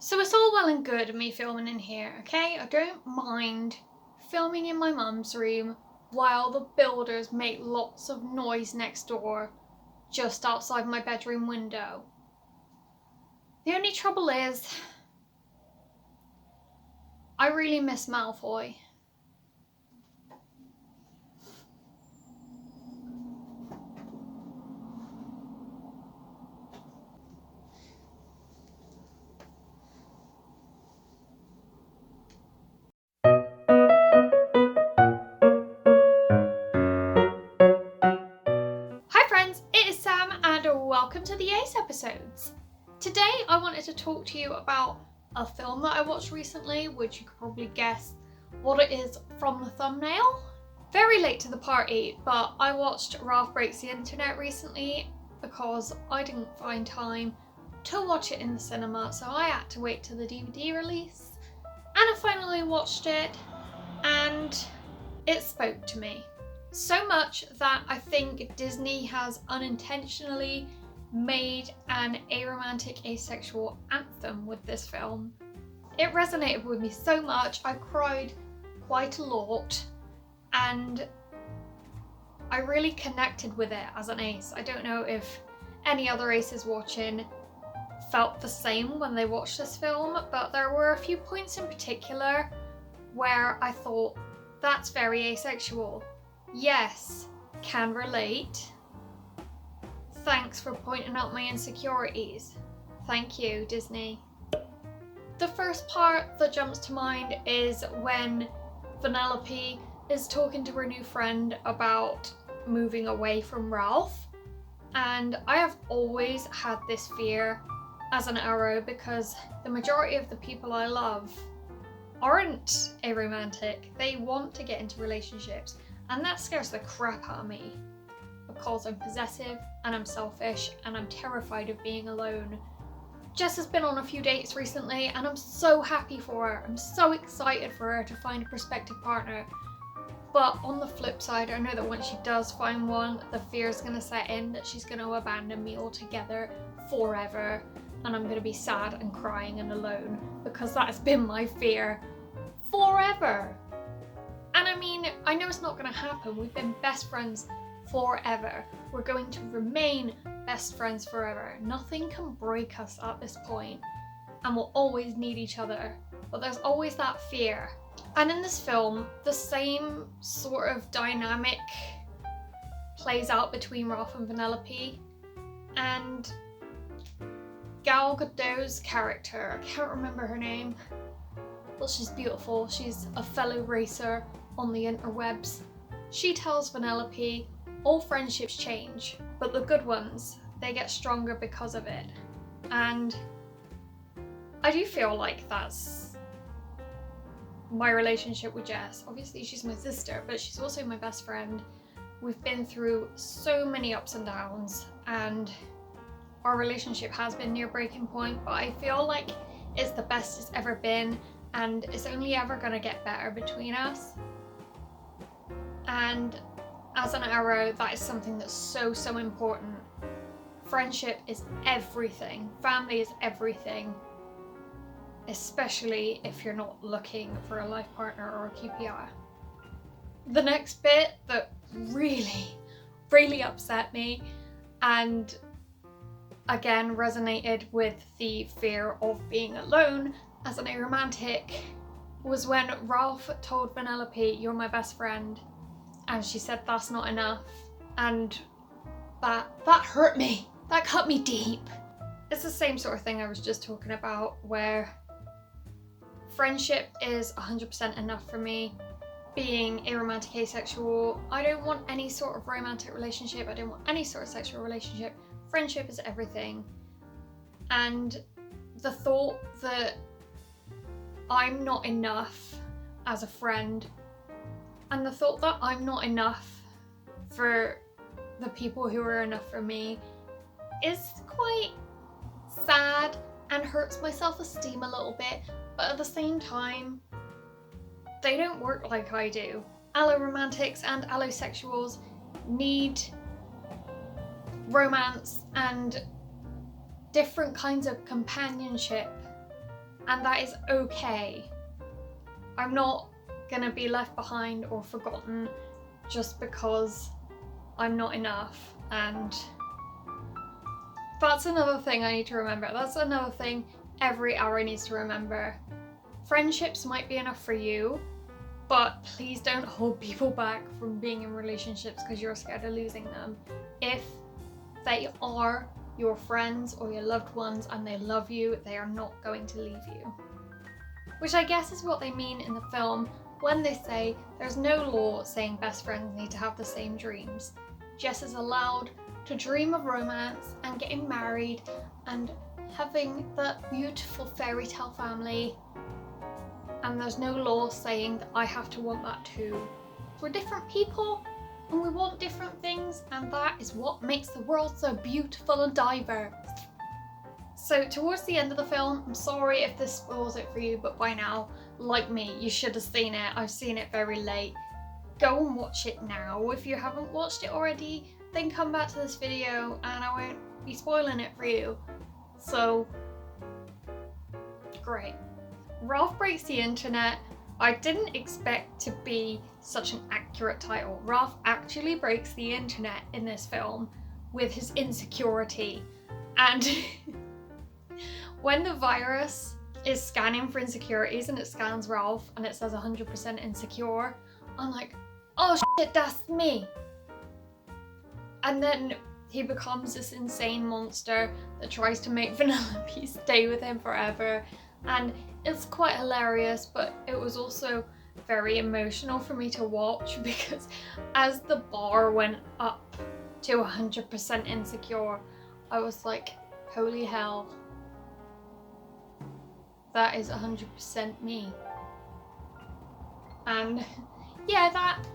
So it's all well and good me filming in here, okay? I don't mind filming in my mum's room while the builders make lots of noise next door just outside my bedroom window. The only trouble is, I really miss Malfoy. Hi friends, it is Sam and welcome to the Ace episodes. Today I wanted to talk to you about a film that I watched recently, which you could probably guess what it is from the thumbnail. Very late to the party, but I watched Ralph Breaks the Internet recently because I didn't find time to watch it in the cinema, so I had to wait till the DVD release. And I finally watched it and it spoke to me. So much that I think Disney has unintentionally made an aromantic asexual anthem with this film. It resonated with me so much, I cried quite a lot and I really connected with it as an ace. I don't know if any other aces watching felt the same when they watched this film, but there were a few points in particular where I thought, that's very asexual. Yes, can relate. Thanks for pointing out my insecurities. Thank you, Disney. The first part that jumps to mind is when Vanellope is talking to her new friend about moving away from Ralph. And I have always had this fear as an arrow because the majority of the people I love aren't aromantic. They want to get into relationships. And that scares the crap out of me because I'm possessive and I'm selfish and I'm terrified of being alone. Jess has been on a few dates recently and I'm so happy for her. I'm so excited for her to find a prospective partner. But on the flip side, I know that when she does find one, the fear is going to set in that she's going to abandon me altogether forever and I'm going to be sad and crying and alone because that has been my fear forever. And I mean, I know it's not going to happen. We've been best friends forever. We're going to remain best friends forever. Nothing can break us at this point, and we'll always need each other. But there's always that fear. And in this film, the same sort of dynamic plays out between Ralph and Vanellope. And Gal Gadot's character, I can't remember her name, but she's beautiful. She's a fellow racer on the interwebs. She tells Vanellope all friendships change, but the good ones, they get stronger because of it. And I do feel like that's my relationship with Jess. Obviously she's my sister, but she's also my best friend. We've been through so many ups and downs and our relationship has been near breaking point, but I feel like it's the best it's ever been and it's only ever gonna get better between us. And as an arrow, that is something that's so important. Friendship is everything. Family is everything. Especially if you're not looking for a life partner or a QPR. The next bit that really upset me and again resonated with the fear of being alone as an aromantic was when Ralph told Vanellope, "You're my best friend," and she said that's not enough, and that hurt me. That cut me deep. It's the same sort of thing I was just talking about, where friendship is 100% enough for me. Being aromantic asexual, I don't want any sort of romantic relationship, I don't want any sort of sexual relationship. Friendship is everything. And the thought that I'm not enough as a friend, and the thought that I'm not enough for the people who are enough for me is quite sad and hurts my self-esteem a little bit, but at the same time, they don't work like I do. Alloromantics and allosexuals need romance and different kinds of companionship and that is okay. I'm not gonna be left behind or forgotten just because I'm not enough, and that's another thing I need to remember. That's another thing every ally needs to remember. Friendships might be enough for you, but please don't hold people back from being in relationships because you're scared of losing them. If they are your friends or your loved ones and they love you, they are not going to leave you. Which I guess is what they mean in the film when they say there's no law saying best friends need to have the same dreams. Jess is allowed to dream of romance and getting married and having that beautiful fairy tale family, and there's no law saying that I have to want that too. We're different people and we want different things, and that is what makes the world so beautiful and diverse. So towards the end of the film, I'm sorry if this spoils it for you, but by now, like me, you should have seen it. I've seen it very late. Go and watch it now. If you haven't watched it already, then come back to this video and I won't be spoiling it for you. So, great. Ralph Breaks the Internet. I didn't expect to be such an accurate title. Ralph actually breaks the internet in this film with his insecurity. And when the virus is scanning for insecurities and it scans Ralph and it says 100% insecure, I'm like, oh shit, that's me. And then he becomes this insane monster that tries to make Vanellope stay with him forever. And it's quite hilarious, but it was also very emotional for me to watch because as the bar went up to 100% insecure, I was like, holy hell, that is 100% me. And yeah, that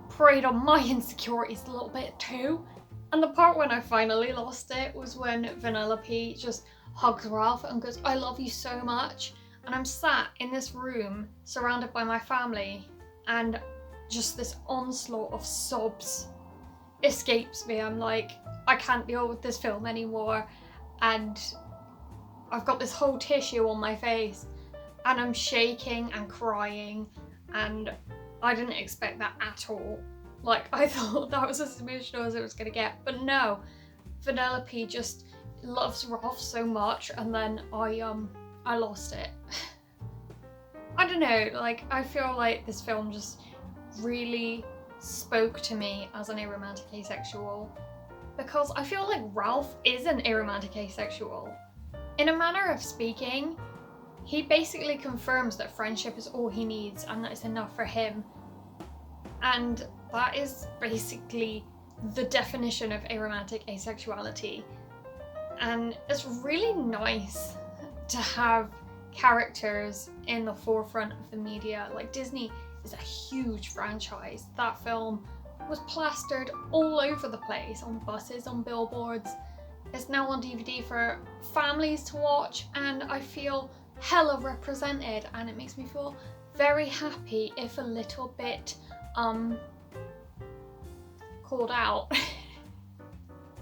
preyed on my insecurities a little bit too. And the part when I finally lost it was when Vanellope just hugs Ralph and goes, I love you so much. And I'm sat in this room surrounded by my family and just this onslaught of sobs escapes me. I'm like, I can't deal with this film anymore. And I've got this whole tissue on my face and I'm shaking and crying, and I didn't expect that at all. Like, I thought that was as emotional as it was gonna get, but no. Vanellope just loves Ralph so much, and then I lost it. I don't know, like, I feel like this film just really spoke to me as an aromantic asexual, because I feel like Ralph is an aromantic asexual. In a manner of speaking, he basically confirms that friendship is all he needs and that it's enough for him. And that is basically the definition of aromantic asexuality. And it's really nice to have characters in the forefront of the media. Like, Disney is a huge franchise. That film was plastered all over the place, on buses, on billboards. It's now on DVD for families to watch, and I feel hella represented, and it makes me feel very happy, if a little bit called out.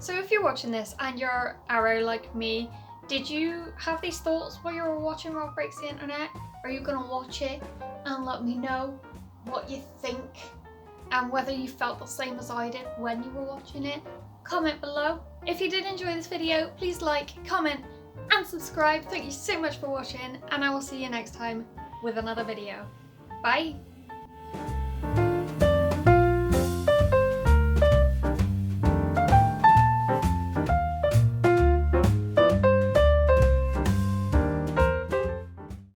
So if you're watching this and you're Arrow like me, did you have these thoughts while you were watching Ralph Breaks the Internet? Are you gonna watch it and let me know what you think and whether you felt the same as I did when you were watching it? Comment below. If you did enjoy this video, please like, comment and subscribe. Thank you so much for watching, and I will see you next time with another video. Bye!